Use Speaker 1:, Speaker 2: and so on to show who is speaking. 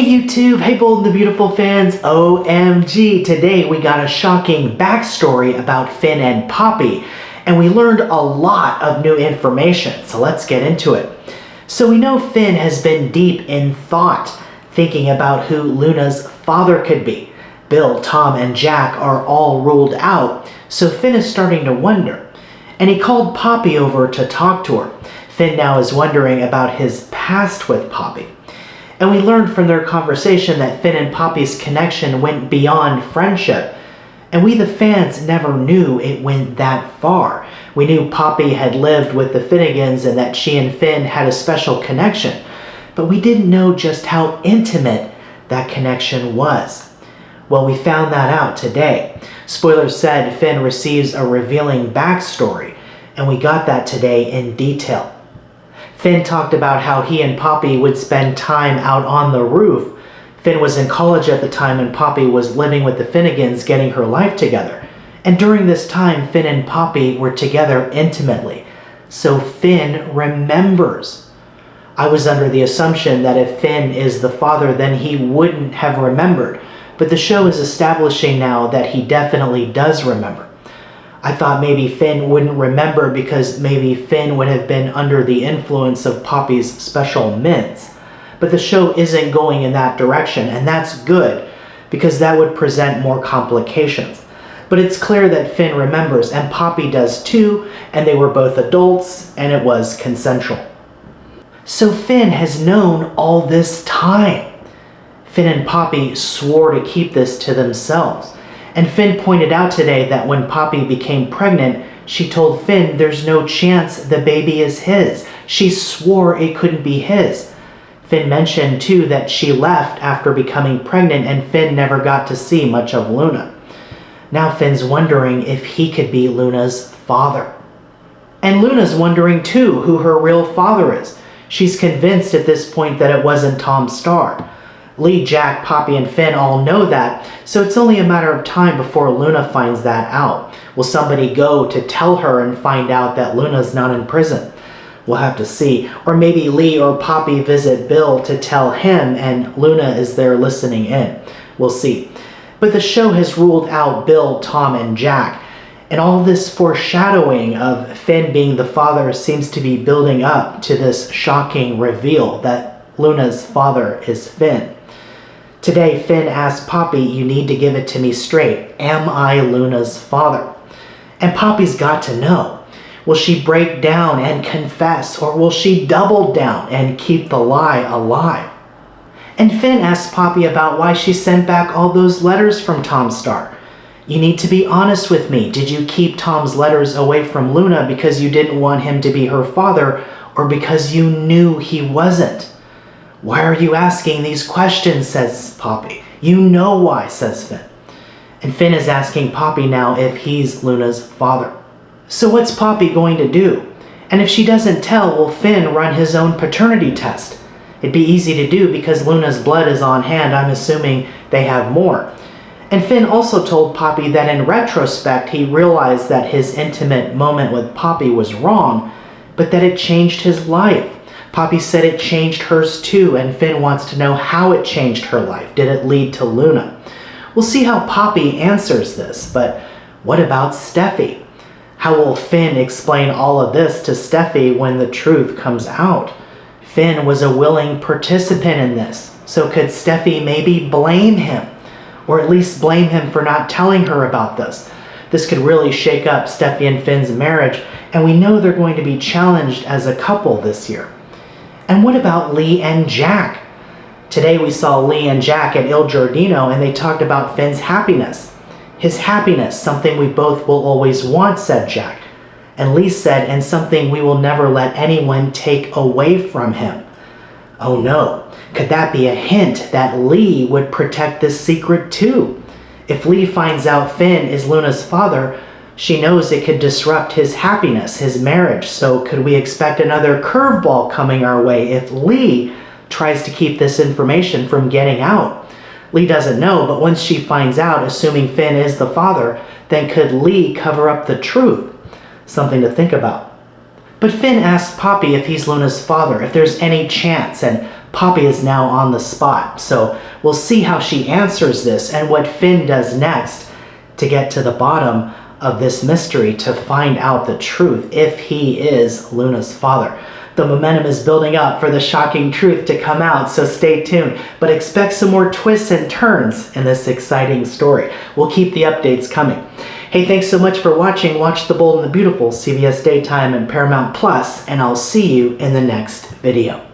Speaker 1: YouTube, hey bold and the beautiful fans, OMG. Today we got a shocking backstory about Finn and Poppy, and we learned a lot of new information, so let's get into it. So we know Finn has been deep in thought, thinking about who Luna's father could be. Bill, Tom, and Jack are all ruled out, so Finn is starting to wonder. And he called Poppy over to talk to her. Finn now is wondering about his past with Poppy. And we learned from their conversation that Finn and Poppy's connection went beyond friendship. And we, the fans, never knew it went that far. We knew Poppy had lived with the Finnegans and that she and Finn had a special connection. But we didn't know just how intimate that connection was. Well, we found that out today. Spoilers said Finn receives a revealing backstory, and we got that today in detail. Finn talked about how he and Poppy would spend time out on the roof. Finn was in college at the time and Poppy was living with the Finnegans getting her life together. And during this time, Finn and Poppy were together intimately. So Finn remembers. I was under the assumption that if Finn is the father, then he wouldn't have remembered. But the show is establishing now that he definitely does remember. I thought maybe Finn wouldn't remember because maybe Finn would have been under the influence of Poppy's special mints. But the show isn't going in that direction, and that's good because that would present more complications. But it's clear that Finn remembers, and Poppy does too, and they were both adults, and it was consensual. So Finn has known all this time. Finn and Poppy swore to keep this to themselves. And Finn pointed out today that when Poppy became pregnant, she told Finn there's no chance the baby is his. She swore it couldn't be his. Finn mentioned too that she left after becoming pregnant and Finn never got to see much of Luna. Now Finn's wondering if he could be Luna's father. And Luna's wondering too who her real father is. She's convinced at this point that it wasn't Tom Starr. Lee, Jack, Poppy, and Finn all know that, so it's only a matter of time before Luna finds that out. Will somebody go to tell her and find out that Luna's not in prison? We'll have to see. Or maybe Lee or Poppy visit Bill to tell him and Luna is there listening in. We'll see. But the show has ruled out Bill, Tom, and Jack. And all this foreshadowing of Finn being the father seems to be building up to this shocking reveal that Luna's father is Finn. Today, Finn asked Poppy, you need to give it to me straight. Am I Luna's father? And Poppy's got to know. Will she break down and confess, or will she double down and keep the lie alive? And Finn asked Poppy about why she sent back all those letters from Tom Starr. You need to be honest with me. Did you keep Tom's letters away from Luna because you didn't want him to be her father, or because you knew he wasn't? Why are you asking these questions, says Poppy. You know why, says Finn. And Finn is asking Poppy now if he's Luna's father. So what's Poppy going to do? And if she doesn't tell, will Finn run his own paternity test? It'd be easy to do because Luna's blood is on hand. I'm assuming they have more. And Finn also told Poppy that in retrospect, he realized that his intimate moment with Poppy was wrong, but that it changed his life. Poppy said it changed hers too, and Finn wants to know how it changed her life. Did it lead to Luna? We'll see how Poppy answers this, but what about Stephie? How will Finn explain all of this to Stephie when the truth comes out? Finn was a willing participant in this, so could Stephie maybe blame him? Or at least blame him for not telling her about this? This could really shake up Stephie and Finn's marriage, and we know they're going to be challenged as a couple this year. And what about Lee and Jack? Today we saw Lee and Jack at Il Giardino and they talked about Finn's happiness. His happiness, something we both will always want, said Jack. And Lee said, and something we will never let anyone take away from him. Oh no, could that be a hint that Lee would protect this secret too? If Lee finds out Finn is Luna's father, she knows it could disrupt his happiness, his marriage, so could we expect another curveball coming our way if Lee tries to keep this information from getting out? Lee doesn't know, but once she finds out, assuming Finn is the father, then could Lee cover up the truth? Something to think about. But Finn asks Poppy if he's Luna's father, if there's any chance, and Poppy is now on the spot. So we'll see how she answers this and what Finn does next to get to the bottom of this mystery, to find out the truth if he is Luna's father. The momentum is building up for the shocking truth to come out, so stay tuned. But expect some more twists and turns in this exciting story. We'll keep the updates coming. Hey, thanks so much for watching. Watch The Bold and the Beautiful, CBS Daytime and Paramount Plus, and I'll see you in the next video.